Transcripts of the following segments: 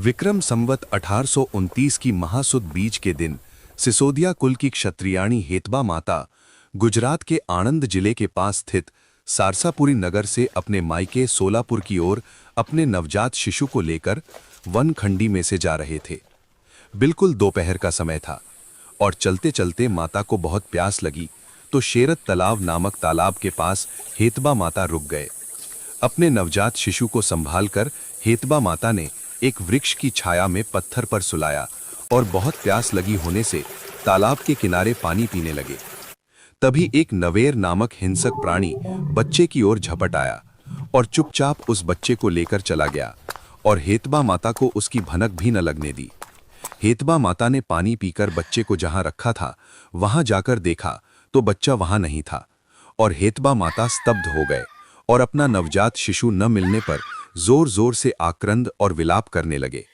विक्रम संवत 1829 की महासुद बीज के दिन सिसोदिया कुल की क्षत्रियाणी हेतबा माता गुजरात के आणंद जिले के पास स्थित सारसापुरी नगर से अपने मायके सोलापुर की ओर अपने नवजात शिशु को लेकर वन खंडी में से जा रहे थे। बिल्कुल दोपहर का समय था और चलते चलते माता को बहुत प्यास लगी तो शेरत तालाब नामक तालाब के पास हेतबा माता रुक गए। अपने नवजात शिशु को संभालकर हेतबा माता ने एक वृक्ष की छाया में पत्थर पर सुलाया और बहुत प्यास लगी होने से तालाब के किनारे पानी पीने लगे। तभी एक नवेर नामक हिंसक प्राणी बच्चे की ओर झपट आया और चुपचाप उस बच्चे को लेकर चला गया और हेतबा माता को उसकी भनक भी न लगने दी। हेतबा माता ने पानी पीकर बच्चे को जहां रखा था वहां जाकर देखा तो बच्चा वहां नहीं था और हेतबा माता स्तब्ध हो गए और अपना नवजात शिशु न मिलने पर जोर जोर से आक्रंद और विलाप करने लगे।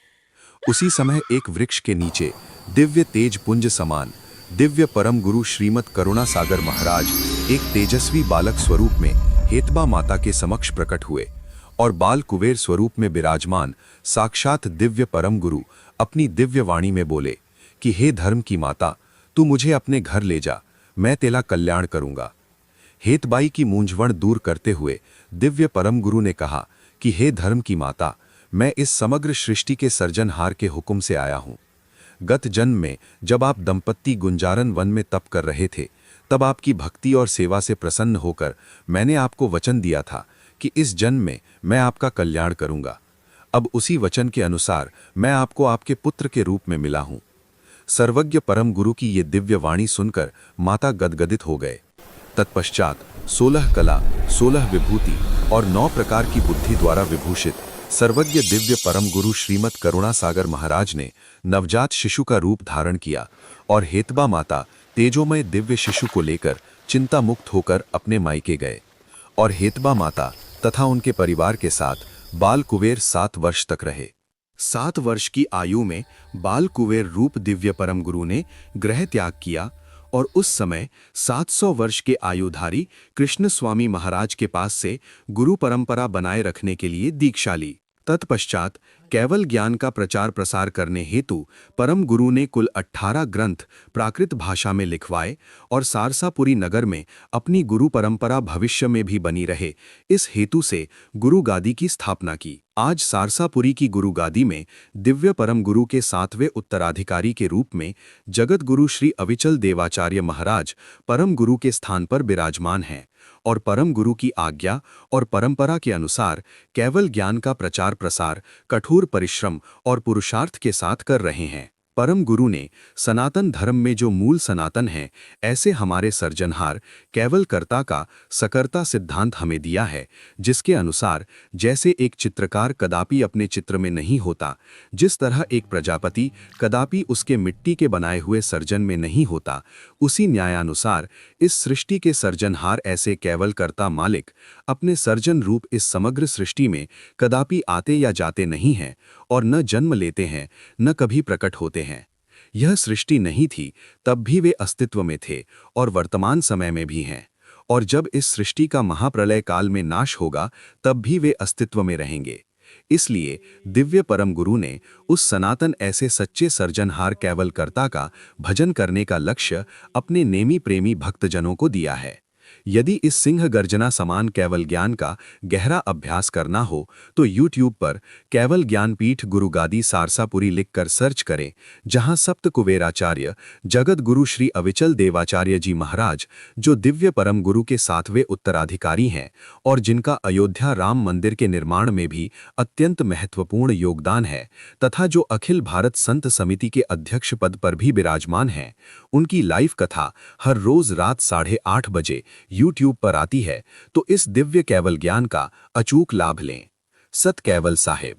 उसी समय एक वृक्ष के नीचे दिव्य तेज पुंज समान दिव्य परम गुरु श्रीमद करुणा सागर महाराज एक तेजस्वी बालक स्वरूप में हेतबा माता के समक्ष प्रकट हुए और बाल कुबेर स्वरूप में विराजमान साक्षात दिव्य परम गुरु अपनी दिव्य वाणी में बोले कि हे धर्म की माता, तू मुझे अपने घर ले जा, मैं तेरा कल्याण करूंगा। हेतबाई की मूंझवण दूर करते हुए दिव्य परम गुरु ने कहा कि हे धर्म की माता, मैं इस समग्र सृष्टि के सर्जनहार के हुक्म से आया हूं। गत जन्म में जब आप दंपत्ति गुंजारन वन में तप कर रहे थे तब आपकी भक्ति और सेवा से प्रसन्न होकर मैंने आपको वचन दिया था कि इस जन्म में मैं आपका कल्याण करूंगा। अब उसी वचन के अनुसार मैं आपको आपके पुत्र के रूप में मिला हूं। सर्वज्ञ परम गुरु की ये दिव्य वाणी सुनकर माता गदगदित हो गए। तत्पश्चात 16 कला, 16 विभूति और 9 प्रकार की बुद्धि द्वारा विभूषित सर्वज्ञ दिव्य परम गुरु श्रीमद करुणा सागर महाराज ने नवजात शिशु का रूप धारण किया और हेतबा माता तेजोमय दिव्य शिशु को लेकर चिंता मुक्त होकर अपने मायके गए और हेतबा माता तथा उनके परिवार के साथ बाल कुबेर 7 वर्ष तक रहे। 7 वर्ष की आयु में बाल कुबेर रूप दिव्य परम गुरु ने गृह त्याग किया और उस समय 700 वर्ष के आयुधारी कृष्ण स्वामी महाराज के पास से गुरु परंपरा बनाए रखने के लिए दीक्षा ली। तत्पश्चात केवल ज्ञान का प्रचार प्रसार करने हेतु परम गुरु ने कुल 18 ग्रंथ प्राकृत भाषा में लिखवाए और सारसापुरी नगर में अपनी गुरु परंपरा भविष्य में भी बनी रहे, इस हेतु से गुरु गादी की स्थापना की। आज सारसापुरी की गुरु गादी में दिव्य परम गुरु के 7वें उत्तराधिकारी के रूप में जगत गुरु श्री अविचल देवाचार्य महाराज परम गुरु के स्थान पर विराजमान हैं और परम गुरु की आज्ञा और परंपरा के अनुसार केवल ज्ञान का प्रचार प्रसार कठोर परिश्रम और पुरुषार्थ के साथ कर रहे हैं। परम गुरु ने सनातन धर्म में जो मूल सनातन है ऐसे हमारे सर्जनहार केवल कर्ता का सकर्ता सिद्धांत हमें दिया है, जिसके अनुसार जैसे एक चित्रकार कदापि अपने चित्र में नहीं होता, जिस तरह एक प्रजापति कदापि उसके मिट्टी के बनाए हुए सर्जन में नहीं होता, उसी न्यायानुसार इस सृष्टि के सर्जनहार ऐसे केवल कर्ता मालिक अपने सर्जन रूप इस समग्र सृष्टि में कदापि आते या जाते नहीं हैं और न जन्म लेते हैं न कभी प्रकट होते हैं। यह सृष्टि नहीं थी तब भी वे अस्तित्व में थे और वर्तमान समय में भी हैं और जब इस सृष्टि का महाप्रलय काल में नाश होगा तब भी वे अस्तित्व में रहेंगे। इसलिए दिव्य परम गुरु ने उस सनातन ऐसे सच्चे सर्जनहार केवल कर्ता का भजन करने का लक्ष्य अपने नेमी प्रेमी भक्तजनों को दिया है। यदि इस सिंह गर्जना समान केवल ज्ञान का गहरा अभ्यास करना हो तो YouTube पर केवल ज्ञानपीठ गुरु गादी सारसापुरी लिखकर सर्च करें, जहां सप्त कुबेराचार्य जगत गुरु श्री अविचल देवाचार्य जी महाराज जो दिव्य परम गुरु के 7वें उत्तराधिकारी हैं और जिनका अयोध्या राम मंदिर के निर्माण में भी अत्यंत महत्वपूर्ण योगदान है तथा जो अखिल भारत संत समिति के अध्यक्ष पद पर भी विराजमान हैं, उनकी लाइव कथा हर रोज रात 8:30 बजे YouTube पर आती है, तो इस दिव्य केवल ज्ञान का अचूक लाभ लें। सत केवल साहिब।